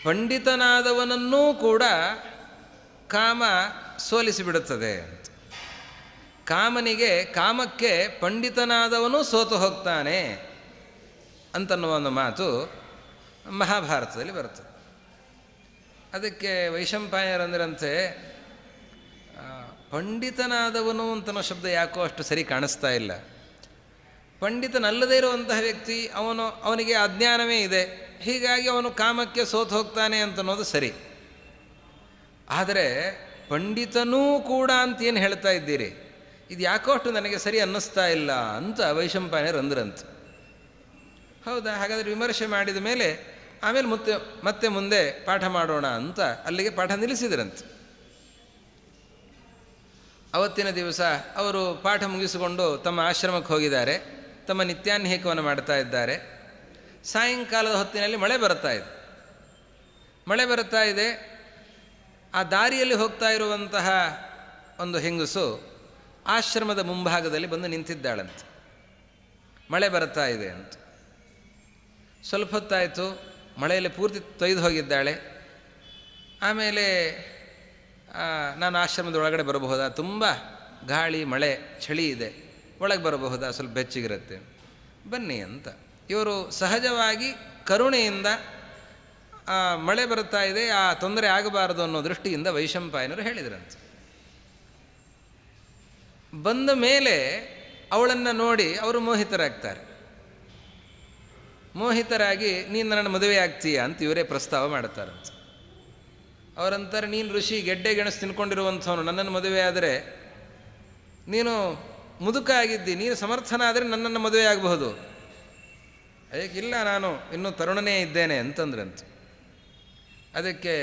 ಪಂಡಿತನಾದವನನ್ನೂ ಕೂಡ ಕಾಮ ಸೋಲಿಸಿಬಿಡುತ್ತದೆ ಅಂತ. ಕಾಮಕ್ಕೆ ಪಂಡಿತನಾದವನು ಸೋತು ಹೋಗ್ತಾನೆ ಅಂತನ್ನುವ ಒಂದು ಮಾತು ಮಹಾಭಾರತದಲ್ಲಿ ಬರ್ತದೆ. ಅದಕ್ಕೆ ವೈಶಂಪಾಯನರಂದ್ರಂತೆ ಪಂಡಿತನಾದವನು ಅಂತನೋ ಶಬ್ದ ಯಾಕೋ ಅಷ್ಟು ಸರಿ ಕಾಣಿಸ್ತಾ ಇಲ್ಲ. ಪಂಡಿತನಲ್ಲದೇ ಇರುವಂತಹ ವ್ಯಕ್ತಿ ಅವನಿಗೆ ಅಜ್ಞಾನವೇ ಇದೆ, ಹೀಗಾಗಿ ಅವನು ಕಾಮಕ್ಕೆ ಸೋತು ಹೋಗ್ತಾನೆ ಅಂತನ್ನೋದು ಸರಿ. ಆದರೆ ಪಂಡಿತನೂ ಕೂಡ ಅಂತ ಏನು ಹೇಳ್ತಾ ಇದ್ದೀರಿ, ಇದು ಯಾಕೋ ಅಷ್ಟು ನನಗೆ ಸರಿ ಅನ್ನಿಸ್ತಾ ಇಲ್ಲ ಅಂತ ವೈಶಂಪಾಯನರಂದ್ರಂತೆ. ಹೌದಾ, ಹಾಗಾದರೆ ವಿಮರ್ಶೆ ಮಾಡಿದ ಮೇಲೆ ಆಮೇಲೆ ಮತ್ತೆ ಮುಂದೆ ಪಾಠ ಮಾಡೋಣ ಅಂತ ಅಲ್ಲಿಗೆ ಪಾಠ ನಿಲ್ಲಿಸಿದರಂತೆ. ಅವತ್ತಿನ ದಿವಸ ಅವರು ಪಾಠ ಮುಗಿಸಿಕೊಂಡು ತಮ್ಮ ಆಶ್ರಮಕ್ಕೆ ಹೋಗಿದ್ದಾರೆ. ತಮ್ಮ ನಿತ್ಯಾನ್ಹಿಕವನ್ನು ಮಾಡ್ತಾ ಇದ್ದಾರೆ. ಸಾಯಂಕಾಲದ ಹೊತ್ತಿನಲ್ಲಿ ಮಳೆ ಬರುತ್ತಾ ಇದೆ. ಆ ದಾರಿಯಲ್ಲಿ ಹೋಗ್ತಾ ಇರುವಂತಹ ಒಂದು ಹೆಂಗಸು ಆಶ್ರಮದ ಮುಂಭಾಗದಲ್ಲಿ ಬಂದು ನಿಂತಿದ್ದಾಳಂತೆ. ಮಳೆ ಬರ್ತಾ ಇದೆ ಅಂತ. ಸ್ವಲ್ಪ ಹೊತ್ತಾಯಿತು, ಮಳೆಯಲ್ಲಿ ಪೂರ್ತಿ ತೊಯ್ದು ಹೋಗಿದ್ದಾಳೆ. ಆಮೇಲೆ ನಾನು ಆಶ್ರಮದ ಒಳಗಡೆ ಬರಬಹುದಾ, ತುಂಬ ಗಾಳಿ ಮಳೆ ಚಳಿ ಇದೆ, ಒಳಗೆ ಬರಬಹುದಾ, ಸ್ವಲ್ಪ ಬೆಚ್ಚಗಿರುತ್ತೆ, ಬನ್ನಿ ಅಂತ. ಇವರು ಸಹಜವಾಗಿ ಕರುಣೆಯಿಂದ ಮಳೆ ಬರುತ್ತಾ ಇದೆ, ಆ ತೊಂದರೆ ಆಗಬಾರದು ಅನ್ನೋ ದೃಷ್ಟಿಯಿಂದ ವೈಶಂಪಾಯನರು ಹೇಳಿದ್ರಂತೆ. ಬಂದ ಮೇಲೆ ಅವಳನ್ನು ನೋಡಿ ಅವರು ಮೋಹಿತರಾಗಿ ನೀನು ನನ್ನ ಮದುವೆ ಆಗ್ತೀಯಾ ಅಂತ ಇವರೇ ಪ್ರಸ್ತಾವ ಮಾಡ್ತಾರಂತೆ. ಅವರಂತಾರೆ, ನೀನು ಋಷಿ ಗೆಡ್ಡೆ ಗೆಣಸು ತಿನ್ಕೊಂಡಿರುವಂಥವನು, ನನ್ನನ್ನು ಮದುವೆ ಆದರೆ ನೀನು ಮುದುಕ ಆಗಿದ್ದಿ, ನೀನು ಸಮರ್ಥನಾದರೆ ನನ್ನನ್ನು ಮದುವೆ ಆಗಬಹುದು. ಅದಕ್ಕಿಲ್ಲ, ನಾನು ಇನ್ನೂ ತರುಣನೇ ಇದ್ದೇನೆ ಅಂತಂದ್ರಂತೆ. ಅದಕ್ಕೆ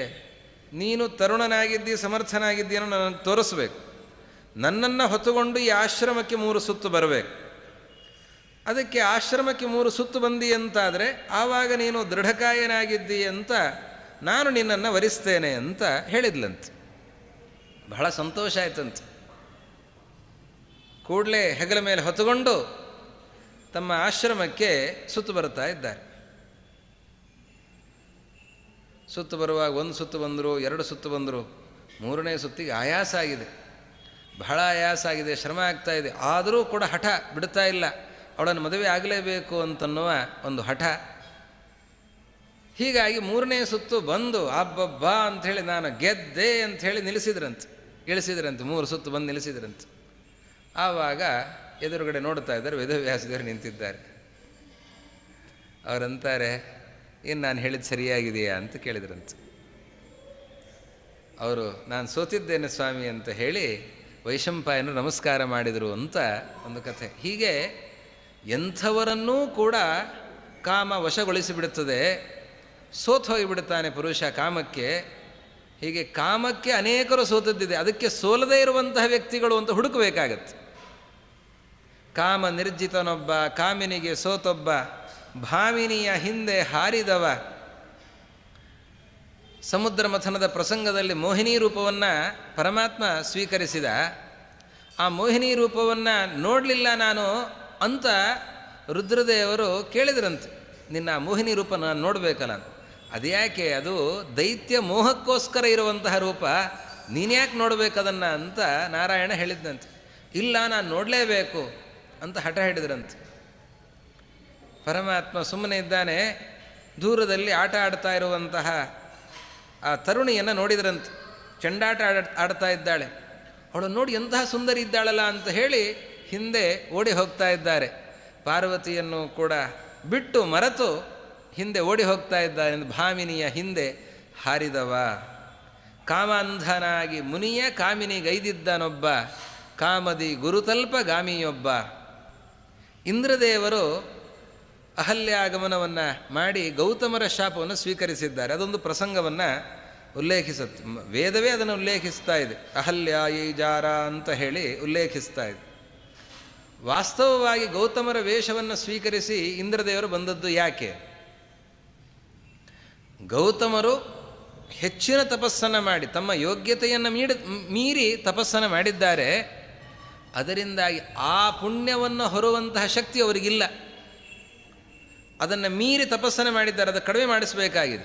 ನೀನು ತರುಣನಾಗಿದ್ದಿ ಸಮರ್ಥನಾಗಿದ್ದೀನೋ ನನಗೆ ತೋರಿಸ್ಬೇಕು, ನನ್ನನ್ನು ಹೊತ್ತುಕೊಂಡು ಈ ಆಶ್ರಮಕ್ಕೆ 3 ಸುತ್ತು ಬರಬೇಕು. ಅದಕ್ಕೆ ಆಶ್ರಮಕ್ಕೆ 3 ಸುತ್ತು ಬಂದಿ ಅಂತಾದರೆ ಆವಾಗ ನೀನು ದೃಢಕಾಯನಾಗಿದ್ದಿ ಅಂತ ನಾನು ನಿನ್ನನ್ನು ವರಿಸ್ತೇನೆ ಅಂತ ಹೇಳಿದ್ಲಂತೆ. ಬಹಳ ಸಂತೋಷ ಆಯ್ತಂತೆ. ಕೂಡಲೇ ಹೆಗಲ ಮೇಲೆ ಹೊತ್ತುಕೊಂಡು ತಮ್ಮ ಆಶ್ರಮಕ್ಕೆ ಸುತ್ತು ಬರ್ತಾ ಇದ್ದಾರೆ. ಸುತ್ತು ಬರುವಾಗ 1 ಸುತ್ತು ಬಂದರು, 2 ಸುತ್ತು ಬಂದರು, 3ನೇ ಸುತ್ತಿಗೆ ಆಯಾಸ ಆಗಿದೆ, ಬಹಳ ಆಯಾಸ ಆಗಿದೆ, ಶ್ರಮ ಆಗ್ತಾ ಇದೆ. ಆದರೂ ಕೂಡ ಹಠ ಬಿಡ್ತಾ ಇಲ್ಲ, ಅವಳನ್ನು ಮದುವೆ ಆಗಲೇಬೇಕು ಅಂತನ್ನುವ ಒಂದು ಹಠ. ಹೀಗಾಗಿ 3ನೇ ಸುತ್ತು ಬಂದು ಅಬ್ಬಬ್ಬಾ ಅಂಥೇಳಿ ನಾನು ಗೆದ್ದೆ ಅಂಥೇಳಿ ಇಳಿಸಿದ್ರಂತೆ 3 ಸುತ್ತು ಬಂದು ನಿಲ್ಲಿಸಿದ್ರಂತೆ. ಆವಾಗ ಎದುರುಗಡೆ ನೋಡ್ತಾ ಇದ್ದಾರೆ, ವೇದವ್ಯಾಸದೇವರು ನಿಂತಿದ್ದಾರೆ. ಅವರಂತಾರೆ, ಏನು ನಾನು ಹೇಳಿದ್ದು ಸರಿಯಾಗಿದೆಯಾ ಅಂತ ಕೇಳಿದ್ರಂತೆ. ಅವರು ನಾನು ಸೋತಿದ್ದೇನೆ ಸ್ವಾಮಿ ಅಂತ ಹೇಳಿ ವೈಶಂಪಾಯನರು ನಮಸ್ಕಾರ ಮಾಡಿದರು ಅಂತ ಒಂದು ಕಥೆ. ಹೀಗೆ ಎಂಥವರನ್ನೂ ಕೂಡ ಕಾಮ ವಶಗೊಳಿಸಿಬಿಡುತ್ತದೆ, ಸೋತು ಹೋಗಿಬಿಡುತ್ತಾನೆ ಪುರುಷ ಕಾಮಕ್ಕೆ. ಹೀಗೆ ಕಾಮಕ್ಕೆ ಅನೇಕರು ಸೋತದ್ದಿದೆ, ಅದಕ್ಕೆ ಸೋಲದೇ ಇರುವಂತಹ ವ್ಯಕ್ತಿಗಳು ಅಂತ ಹುಡುಕಬೇಕಾಗತ್ತೆ. ಕಾಮ ನಿರ್ಜಿತನೊಬ್ಬ, ಕಾಮಿನಿಗೆ ಸೋತೊಬ್ಬ, ಭಾಮಿನಿಯ ಹಿಂದೆ ಹಾರಿದವ. ಸಮುದ್ರ ಮಥನದ ಪ್ರಸಂಗದಲ್ಲಿ ಮೋಹಿನಿ ರೂಪವನ್ನು ಪರಮಾತ್ಮ ಸ್ವೀಕರಿಸಿದ. ಆ ಮೋಹಿನಿ ರೂಪವನ್ನು ನೋಡಲಿಲ್ಲ ನಾನು ಅಂತ ರುದ್ರದೇವರು ಕೇಳಿದ್ರಂತೆ, ನಿನ್ನ ಮೋಹಿನಿ ರೂಪ ನಾನು ನೋಡಬೇಕಲ್ಲ. ಅದ್ಯಾಕೆ, ಅದು ದೈತ್ಯ ಮೋಹಕ್ಕೋಸ್ಕರ ಇರುವಂತಹ ರೂಪ, ನೀನ್ಯಾಕೆ ನೋಡಬೇಕದನ್ನು ಅಂತ ನಾರಾಯಣ ಹೇಳಿದ್ದಂತೆ. ಇಲ್ಲ, ನಾನು ನೋಡಲೇಬೇಕು ಅಂತ ಹಠ ಹಿಡಿದ್ರಂತೆ. ಪರಮಾತ್ಮ ಸುಮ್ಮನೆ ಇದ್ದಾನೆ. ದೂರದಲ್ಲಿ ಆಟ ಆಡ್ತಾ ಇರುವಂತಹ ಆ ತರುಣಿಯನ್ನು ನೋಡಿದ್ರಂತೆ, ಚೆಂಡಾಟ ಆಡ್ತಾ ಇದ್ದಾಳೆ. ಅವಳು ನೋಡಿ ಎಂತಹ ಸುಂದರಿ ಇದ್ದಾಳಲ್ಲ ಅಂತ ಹೇಳಿ ಹಿಂದೆ ಓಡಿ ಹೋಗ್ತಾ ಇದ್ದಾರೆ. ಪಾರ್ವತಿಯನ್ನು ಕೂಡ ಬಿಟ್ಟು ಮರೆತು ಹಿಂದೆ ಓಡಿ ಹೋಗ್ತಾ ಇದ್ದಾರೆ. ಭಾಮಿನಿಯ ಹಿಂದೆ ಹಾರಿದವ. ಕಾಮಾಂಧನಾಗಿ ಮುನಿಯ ಕಾಮಿನಿಗೈದಿದ್ದನೊಬ್ಬ, ಕಾಮದಿ ಗುರುತಲ್ಪ ಗಾಮಿಯೊಬ್ಬ. ಇಂದ್ರದೇವರು ಅಹಲ್ಯಾಗಮನವನ್ನು ಮಾಡಿ ಗೌತಮರ ಶಾಪವನ್ನು ಸ್ವೀಕರಿಸಿದ್ದಾರೆ. ಅದೊಂದು ಪ್ರಸಂಗವನ್ನು ಉಲ್ಲೇಖಿಸುತ್ತೆ, ವೇದವೇ ಅದನ್ನು ಉಲ್ಲೇಖಿಸ್ತಾ ಇದೆ. ಅಹಲ್ಯಾಯೈಜಾರ ಅಂತ ಹೇಳಿ ಉಲ್ಲೇಖಿಸ್ತಾ ಇದೆ. ವಾಸ್ತವವಾಗಿ ಗೌತಮರ ವೇಷವನ್ನು ಸ್ವೀಕರಿಸಿ ಇಂದ್ರದೇವರು ಬಂದದ್ದು ಯಾಕೆ? ಗೌತಮರು ಹೆಚ್ಚಿನ ತಪಸ್ಸನ್ನು ಮಾಡಿ ತಮ್ಮ ಯೋಗ್ಯತೆಯನ್ನು ಮೀರಿ ತಪಸ್ಸನ್ನು ಮಾಡಿದ್ದಾರೆ. ಅದರಿಂದಾಗಿ ಆ ಪುಣ್ಯವನ್ನು ಹೊರುವಂತಹ ಶಕ್ತಿ ಅವರಿಗಿಲ್ಲ. ಅದನ್ನು ಮೀರಿ ತಪಸ್ಸನ್ನು ಮಾಡಿದ್ದಾರೆ, ಅದು ಕಡಿಮೆ ಮಾಡಿಸಬೇಕಾಗಿದೆ.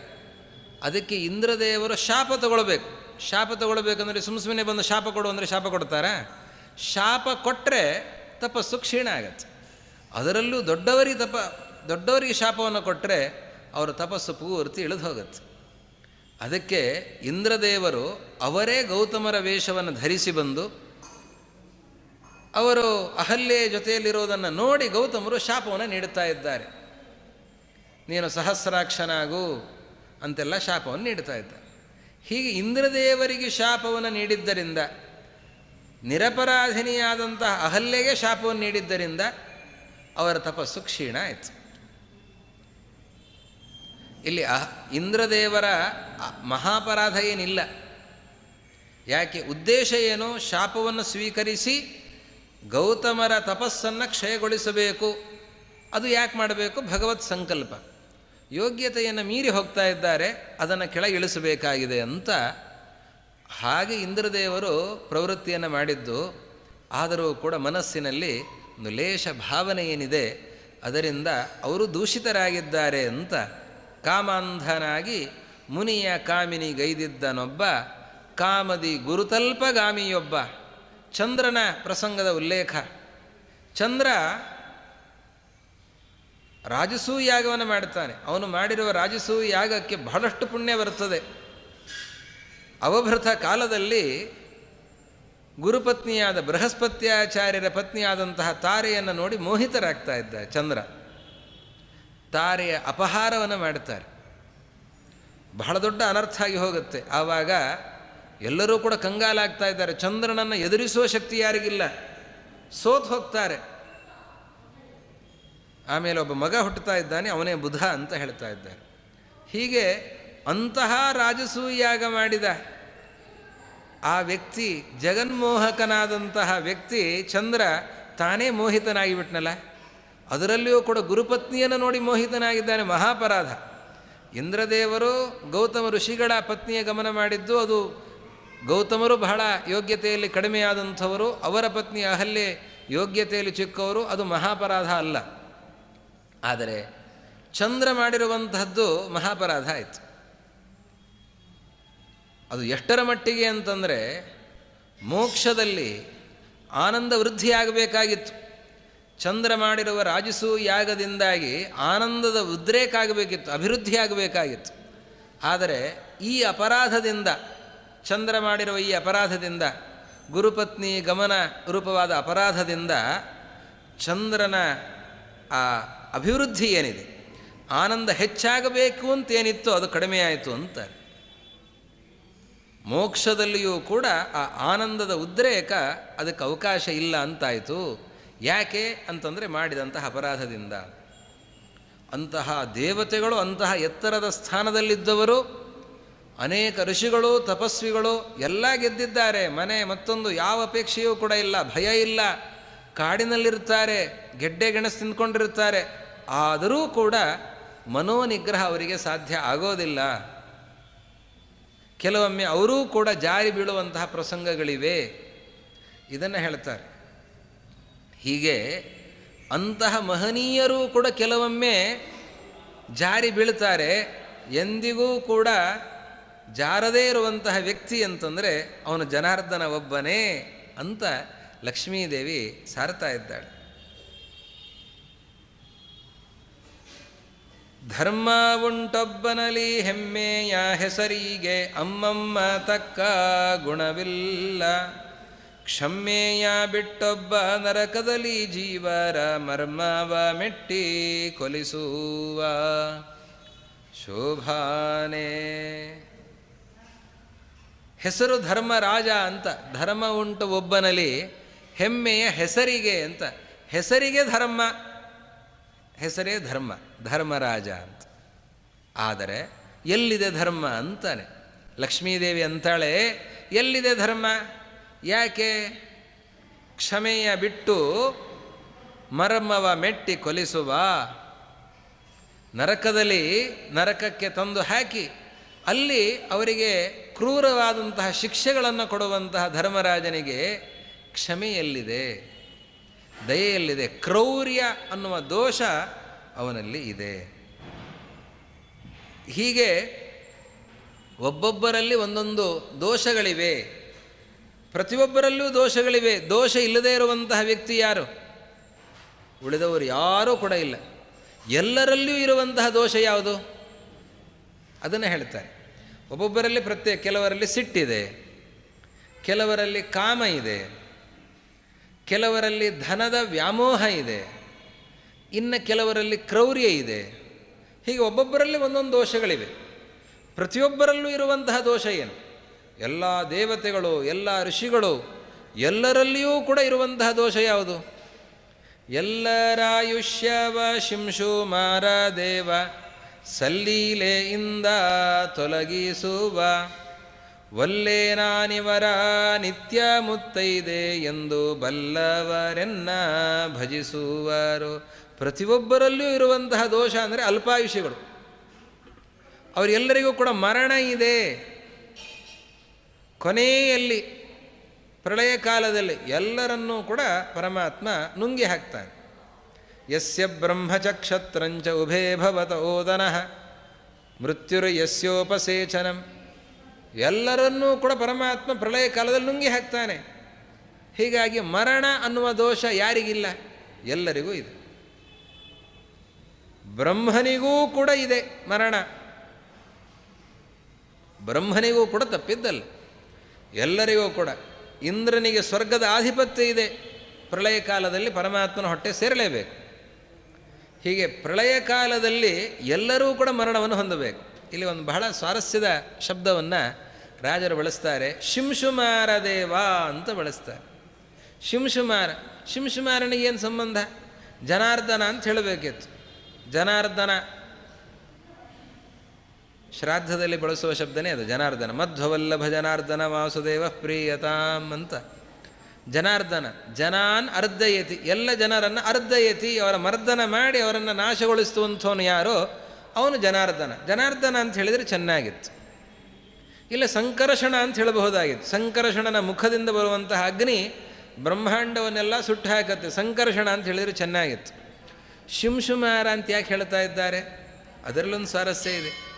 ಅದಕ್ಕೆ ಇಂದ್ರದೇವರು ಶಾಪ ತಗೊಳ್ಬೇಕು. ಶಾಪ ತಗೊಳ್ಬೇಕಂದ್ರೆ ಸುಮ್ಮನೆ ಬಂದು ಶಾಪ ಕೊಡು ಅಂದರೆ ಶಾಪ ಕೊಡ್ತಾರೆ? ಶಾಪ ಕೊಟ್ಟರೆ ತಪಸ್ಸು ಕ್ಷೀಣ ಆಗತ್ತೆ. ಅದರಲ್ಲೂ ದೊಡ್ಡವರಿಗೆ ಶಾಪವನ್ನು ಕೊಟ್ಟರೆ ಅವರ ತಪಸ್ಸು ಪೂರ್ತಿ ಇಳಿದು ಹೋಗುತ್ತೆ. ಅದಕ್ಕೆ ಇಂದ್ರದೇವರು ಅವರೇ ಗೌತಮರ ವೇಷವನ್ನು ಧರಿಸಿ ಬಂದು ಅವರು ಅಹಲ್ಯೆ ಜೊತೆಯಲ್ಲಿರೋದನ್ನು ನೋಡಿ ಗೌತಮರು ಶಾಪವನ್ನು ನೀಡುತ್ತಾ ಇದ್ದಾರೆ. ನೀನು ಸಹಸ್ರಾಕ್ಷನಾಗು ಅಂತೆಲ್ಲ ಶಾಪವನ್ನು ನೀಡುತ್ತಾ ಇದ್ದಾರೆ. ಹೀಗೆ ಇಂದ್ರದೇವರಿಗೆ ಶಾಪವನ್ನು ನೀಡಿದ್ದರಿಂದ, ನಿರಪರಾಧಿನಿಯಾದಂತಹ ಅಹಲ್ಯೆಗೆ ಶಾಪವನ್ನು ನೀಡಿದ್ದರಿಂದ ಅವರ ತಪಸ್ಸು ಕ್ಷೀಣ ಆಯಿತು. ಇಲ್ಲಿ ಇಂದ್ರದೇವರ ಮಹಾಪರಾಧ ಏನಿಲ್ಲ. ಯಾಕೆ? ಉದ್ದೇಶ ಏನು? ಶಾಪವನ್ನು ಸ್ವೀಕರಿಸಿ ಗೌತಮರ ತಪಸ್ಸನ್ನು ಕ್ಷಯಗೊಳಿಸಬೇಕು. ಅದು ಯಾಕೆ ಮಾಡಬೇಕು? ಭಗವತ್ ಸಂಕಲ್ಪ. ಯೋಗ್ಯತೆಯನ್ನು ಮೀರಿ ಹೋಗ್ತಾ ಇದ್ದಾರೆ, ಅದನ್ನು ಕೆಳಗಿಳಿಸಬೇಕಾಗಿದೆ ಅಂತ ಹಾಗೆ ಇಂದ್ರದೇವರು ಪ್ರವೃತ್ತಿಯನ್ನು ಮಾಡಿದ್ದು. ಆದರೂ ಕೂಡ ಮನಸ್ಸಿನಲ್ಲಿ ಒಂದು ಲೇಷ ಭಾವನೆ ಏನಿದೆ, ಅದರಿಂದ ಅವರು ದೂಷಿತರಾಗಿದ್ದಾರೆ ಅಂತ ಕಾಮಾಂಧನಾಗಿ ಮುನಿಯ ಕಾಮಿನಿ ಗೈದಿದ್ದನೊಬ್ಬ ಕಾಮದಿ ಗುರುತಲ್ಪಗಾಮಿಯೊಬ್ಬ. ಚಂದ್ರನ ಪ್ರಸಂಗದ ಉಲ್ಲೇಖ. ಚಂದ್ರ ರಾಜಸೂಯ ಯಾಗವನ್ನು ಮಾಡುತ್ತಾನೆ. ಅವನು ಮಾಡಿರುವ ರಾಜಸೂಯ ಯಾಗಕ್ಕೆ ಬಹಳಷ್ಟು ಪುಣ್ಯ ಬರುತ್ತದೆ. ಅವಭೃತ ಕಾಲದಲ್ಲಿ ಗುರುಪತ್ನಿಯಾದ ಬೃಹಸ್ಪತ್ಯಾಚಾರ್ಯರ ಪತ್ನಿಯಾದಂತಹ ತಾರೆಯನ್ನು ನೋಡಿ ಮೋಹಿತರಾಗ್ತಾ ಇದ್ದ ಚಂದ್ರ. ತಾರೆಯ ಅಪಹಾರವನ್ನು ಮಾಡುತ್ತಾರೆ. ಬಹಳ ದೊಡ್ಡ ಅನರ್ಥ ಆಗಿ ಹೋಗುತ್ತೆ. ಆವಾಗ ಎಲ್ಲರೂ ಕೂಡ ಕಂಗಾಲಾಗ್ತಾ ಇದ್ದಾರೆ. ಚಂದ್ರನನ್ನು ಎದುರಿಸುವ ಶಕ್ತಿ ಯಾರಿಗಿಲ್ಲ, ಸೋತು ಹೋಗ್ತಾರೆ. ಆಮೇಲೆ ಒಬ್ಬ ಮಗ ಹುಟ್ಟುತ್ತಾ ಇದ್ದಾನೆ, ಅವನೇ ಬುಧ ಅಂತ ಹೇಳ್ತಾ ಇದ್ದಾರೆ. ಹೀಗೆ ಅಂತಹ ರಾಜಸೂಯಾಗ ಮಾಡಿದ ಆ ವ್ಯಕ್ತಿ, ಜಗನ್ಮೋಹಕನಾದಂತಹ ವ್ಯಕ್ತಿ ಚಂದ್ರ ತಾನೇ ಮೋಹಿತನಾಗಿಬಿಟ್ನಲ್ಲ. ಅದರಲ್ಲಿಯೂ ಕೂಡ ಗುರುಪತ್ನಿಯನ್ನು ನೋಡಿ ಮೋಹಿತನಾಗಿದ್ದಾನೆ. ಮಹಾಪರಾಧ. ಇಂದ್ರದೇವರು ಗೌತಮ ಋಷಿಗಳ ಪತ್ನಿಯ ಗಮನ ಮಾಡಿದ್ದು, ಅದು ಗೌತಮರು ಬಹಳ ಯೋಗ್ಯತೆಯಲ್ಲಿ ಕಡಿಮೆಯಾದಂಥವರು, ಅವರ ಪತ್ನಿ ಅಹಲ್ಯೆ ಯೋಗ್ಯತೆಯಲ್ಲಿ ಚಿಕ್ಕವರು, ಅದು ಮಹಾಪರಾಧ ಅಲ್ಲ. ಆದರೆ ಚಂದ್ರ ಮಾಡಿರುವಂತಹದ್ದು ಮಹಾಪರಾಧ ಆಯಿತು. ಅದು ಎಷ್ಟರ ಮಟ್ಟಿಗೆ ಅಂತಂದರೆ, ಮೋಕ್ಷದಲ್ಲಿ ಆನಂದ ವೃದ್ಧಿಯಾಗಬೇಕಾಗಿತ್ತು. ಚಂದ್ರ ಮಾಡಿರುವ ರಾಜಸೂಯ ಯಾಗದಿಂದಾಗಿ ಆನಂದದ ಉದ್ರೇಕ ಆಗಬೇಕಿತ್ತು, ಅಭಿವೃದ್ಧಿಯಾಗಬೇಕಾಗಿತ್ತು. ಆದರೆ ಈ ಅಪರಾಧದಿಂದ, ಚಂದ್ರ ಮಾಡಿರುವ ಈ ಅಪರಾಧದಿಂದ, ಗುರುಪತ್ನಿ ಗಮನ ರೂಪವಾದ ಅಪರಾಧದಿಂದ ಚಂದ್ರನ ಆ ಅಭಿವೃದ್ಧಿ ಏನಿದೆ, ಆನಂದ ಹೆಚ್ಚಾಗಬೇಕು ಅಂತೇನಿತ್ತು ಅದು ಕಡಿಮೆಯಾಯಿತು ಅಂತ. ಮೋಕ್ಷದಲ್ಲಿಯೂ ಕೂಡ ಆ ಆನಂದದ ಉದ್ರೇಕ ಅದಕ್ಕೆ ಅವಕಾಶ ಇಲ್ಲ ಅಂತಾಯಿತು. ಯಾಕೆ ಅಂತಂದರೆ ಮಾಡಿದಂತಹ ಅಪರಾಧದಿಂದ. ಅಂತಹ ದೇವತೆಗಳು, ಅಂತಹ ಎತ್ತರದ ಸ್ಥಾನದಲ್ಲಿದ್ದವರು, ಅನೇಕ ಋಷಿಗಳು, ತಪಸ್ವಿಗಳು ಎಲ್ಲ ಗೆದ್ದಿದ್ದಾರೆ. ಮನೆ ಮತ್ತೊಂದು ಯಾವ ಅಪೇಕ್ಷೆಯೂ ಕೂಡ ಇಲ್ಲ, ಭಯ ಇಲ್ಲ. ಕಾಡಿನಲ್ಲಿರ್ತಾರೆ, ಗೆಡ್ಡೆ ಗೆಣಸು ತಿಂದ್ಕೊಂಡಿರ್ತಾರೆ. ಆದರೂ ಕೂಡ ಮನೋನಿಗ್ರಹ ಅವರಿಗೆ ಸಾಧ್ಯ ಆಗೋದಿಲ್ಲ. ಕೆಲವೊಮ್ಮೆ ಅವರೂ ಕೂಡ ಜಾರಿ ಬೀಳುವಂತಹ ಪ್ರಸಂಗಗಳಿವೆ. ಇದನ್ನು ಹೇಳ್ತಾರೆ. ಹೀಗೆ ಅಂತಹ ಮಹನೀಯರೂ ಕೂಡ ಕೆಲವೊಮ್ಮೆ ಜಾರಿ ಬೀಳ್ತಾರೆ. ಎಂದಿಗೂ ಕೂಡ ಜಾರದೇ ಇರುವಂತಹ ವ್ಯಕ್ತಿ ಅಂತಂದರೆ ಅವನು ಜನಾರ್ದನ ಒಬ್ಬನೇ ಅಂತ ಲಕ್ಷ್ಮೀದೇವಿ ಸಾರ್ತಾ ಇದ್ದಾಳೆ. ಧರ್ಮ ಉಂಟೊಬ್ಬನಲಿ ಹೆಮ್ಮೆಯ ಹೆಸರಿಗೆ ಅಮ್ಮಮ್ಮ ತಕ್ಕ ಗುಣವಿಲ್ಲ. ಕ್ಷಮ್ಮೆಯ ಬಿಟ್ಟೊಬ್ಬ ನರಕದಲ್ಲಿ ಜೀವರ ಮರ್ಮವ ಮೆಟ್ಟಿ ಕೊಲಿಸುವ ಶೋಭಾನೆ. ಹೆಸರು ಧರ್ಮರಾಜ ಅಂತ. ಧರ್ಮ ಉಂಟು ಒಬ್ಬನಲ್ಲಿ, ಹೆಮ್ಮೆಯ ಹೆಸರಿಗೆ ಅಂತ. ಹೆಸರಿಗೆ ಧರ್ಮ, ಹೆಸರೇ ಧರ್ಮ, ಧರ್ಮರಾಜ ಅಂತ. ಆದರೆ ಎಲ್ಲಿದೆ ಧರ್ಮ ಅಂತಾನೆ ಲಕ್ಷ್ಮೀದೇವಿ ಅಂತಾಳೆ. ಎಲ್ಲಿದೆ ಧರ್ಮ? ಯಾಕೆ? ಕ್ಷಮೆಯ ಬಿಟ್ಟು ಮರ್ಮವ ಮೆಟ್ಟಿ ಕೊಲಿಸುವ. ನರಕದಲ್ಲಿ, ನರಕಕ್ಕೆ ತಂದು ಹಾಕಿ ಅಲ್ಲಿ ಅವರಿಗೆ ಕ್ರೂರವಾದಂತಹ ಶಿಕ್ಷೆಗಳನ್ನು ಕೊಡುವಂತಹ ಧರ್ಮರಾಜನಿಗೆ ಕ್ಷಮೆಯಲ್ಲಿದೆ, ದಯೆಯಲ್ಲಿದೆ. ಕ್ರೌರ್ಯ ಅನ್ನುವ ದೋಷ ಅವನಲ್ಲಿ ಇದೆ. ಹೀಗೆ ಒಬ್ಬೊಬ್ಬರಲ್ಲಿ ಒಂದೊಂದು ದೋಷಗಳಿವೆ, ಪ್ರತಿಯೊಬ್ಬರಲ್ಲೂ ದೋಷಗಳಿವೆ. ದೋಷ ಇಲ್ಲದೇ ಇರುವಂತಹ ವ್ಯಕ್ತಿ ಯಾರು? ಉಳಿದವರು ಯಾರೂ ಕೂಡ ಇಲ್ಲ. ಎಲ್ಲರಲ್ಲಿಯೂ ಇರುವಂತಹ ದೋಷ ಯಾವುದು? ಅದನ್ನು ಹೇಳ್ತಾರೆ. ಒಬ್ಬೊಬ್ಬರಲ್ಲಿ ಕೆಲವರಲ್ಲಿ ಸಿಟ್ಟಿದೆ, ಕೆಲವರಲ್ಲಿ ಕಾಮ ಇದೆ, ಕೆಲವರಲ್ಲಿ ಧನದ ವ್ಯಾಮೋಹ ಇದೆ, ಇನ್ನು ಕೆಲವರಲ್ಲಿ ಕ್ರೌರ್ಯ ಇದೆ. ಹೀಗೆ ಒಬ್ಬೊಬ್ಬರಲ್ಲಿ ಒಂದೊಂದು ದೋಷಗಳಿವೆ. ಪ್ರತಿಯೊಬ್ಬರಲ್ಲೂ ಇರುವಂತಹ ದೋಷ ಏನು? ಎಲ್ಲ ದೇವತೆಗಳು, ಎಲ್ಲ ಋಷಿಗಳು, ಎಲ್ಲರಲ್ಲಿಯೂ ಕೂಡ ಇರುವಂತಹ ದೋಷ ಯಾವುದು? ಎಲ್ಲರಾಯುಷ್ಯವ ಶಿಂಶುಮಾರ ದೇವ ಸಲ್ಲೀಲೆಯಿಂದ ತೊಲಗಿಸುವ ವಲ್ಲೇನಾನಿವರ ನಿತ್ಯ ಮುತ್ತೈದೆ ಎಂದು ಬಲ್ಲವರೆನ್ನ ಭಜಿಸುವರು. ಪ್ರತಿಯೊಬ್ಬರಲ್ಲಿಯೂ ಇರುವಂತಹ ದೋಷ ಅಂದರೆ ಅಲ್ಪಾಯುಷಿಗಳು. ಅವರೆಲ್ಲರಿಗೂ ಕೂಡ ಮರಣ ಇದೆ. ಕೊನೆಯಲ್ಲಿ ಪ್ರಳಯ ಕಾಲದಲ್ಲಿ ಎಲ್ಲರನ್ನೂ ಕೂಡ ಪರಮಾತ್ಮ ನುಂಗಿ ಹಾಕ್ತಾನೆ. ಯಸ್ಯ ಬ್ರಹ್ಮಚಕ್ಷತ್ರಂಚ ಉಭೇ ಭವತ ಓದನಃ ಮೃತ್ಯುರು ಯಸ್ಯೋಪಸೇಚನಂ. ಎಲ್ಲರನ್ನೂ ಕೂಡ ಪರಮಾತ್ಮ ಪ್ರಳಯ ಕಾಲದಲ್ಲಿ ನುಂಗಿ ಹಾಕ್ತಾನೆ. ಹೀಗಾಗಿ ಮರಣ ಅನ್ನುವ ದೋಷ ಯಾರಿಗಿಲ್ಲ? ಎಲ್ಲರಿಗೂ ಇದೆ. ಬ್ರಹ್ಮನಿಗೂ ಕೂಡ ಇದೆ ಮರಣ. ಬ್ರಹ್ಮನಿಗೂ ಕೂಡ ತಪ್ಪಿದ್ದಲ್ಲ, ಎಲ್ಲರಿಗೂ ಕೂಡ. ಇಂದ್ರನಿಗೆ ಸ್ವರ್ಗದ ಆಧಿಪತ್ಯ ಇದೆ, ಪ್ರಳಯ ಕಾಲದಲ್ಲಿ ಪರಮಾತ್ಮನ ಹೊಟ್ಟೆ ಸೇರಲೇಬೇಕು. ಹೀಗೆ ಪ್ರಳಯ ಕಾಲದಲ್ಲಿ ಎಲ್ಲರೂ ಕೂಡ ಮರಣವನ್ನು ಹೊಂದಬೇಕು. ಇಲ್ಲಿ ಒಂದು ಬಹಳ ಸ್ವಾರಸ್ಯದ ಶಬ್ದವನ್ನು ರಾಜರು ಬಳಸ್ತಾರೆ. ಶಿಂಶುಮಾರ ದೇವ ಅಂತ ಬಳಸ್ತಾರೆ. ಶಿಂಶುಮಾರ, ಶಿಂಶುಮಾರನಿಗೆ ಏನು ಸಂಬಂಧ? ಜನಾರ್ದನ ಅಂತ ಹೇಳಬೇಕಿತ್ತು. ಜನಾರ್ದನ ಶ್ರಾದ್ದದಲ್ಲಿ ಬಳಸುವ ಶಬ್ದನೇ ಅದು, ಜನಾರ್ದನ. ಮಧ್ವವಲ್ಲಭ ಜನಾರ್ದನ ವಾಸುದೇವ ಪ್ರೀಯತಾಂ ಅಂತ. ಜನಾರ್ದನ, ಜನಾನ್ ಅರ್ಧಯತಿ, ಎಲ್ಲ ಜನರನ್ನು ಅರ್ಧಯತಿ, ಅವರ ಮರ್ದನ ಮಾಡಿ ಅವರನ್ನು ನಾಶಗೊಳಿಸುವಂಥವನು ಯಾರೋ ಅವನು ಜನಾರ್ದನ. ಜನಾರ್ದನ ಅಂತ ಹೇಳಿದರೆ ಚೆನ್ನಾಗಿತ್ತು. ಇಲ್ಲ ಸಂಕರ್ಷಣ ಅಂತ ಹೇಳಬಹುದಾಗಿತ್ತು. ಸಂಕರ್ಷಣನ ಮುಖದಿಂದ ಬರುವಂತಹ ಅಗ್ನಿ ಬ್ರಹ್ಮಾಂಡವನ್ನೆಲ್ಲ ಸುಟ್ಟು ಹಾಕತ್ತೆ. ಸಂಕರ್ಷಣ ಅಂತ ಹೇಳಿದರೆ ಚೆನ್ನಾಗಿತ್ತು. ಶಿಂಶುಮಾರ ಅಂತ ಯಾಕೆ ಹೇಳ್ತಾ ಇದ್ದಾರೆ? ಅದರಲ್ಲೊಂದು ಸ್ವಾರಸ್ಯ ಇದೆ.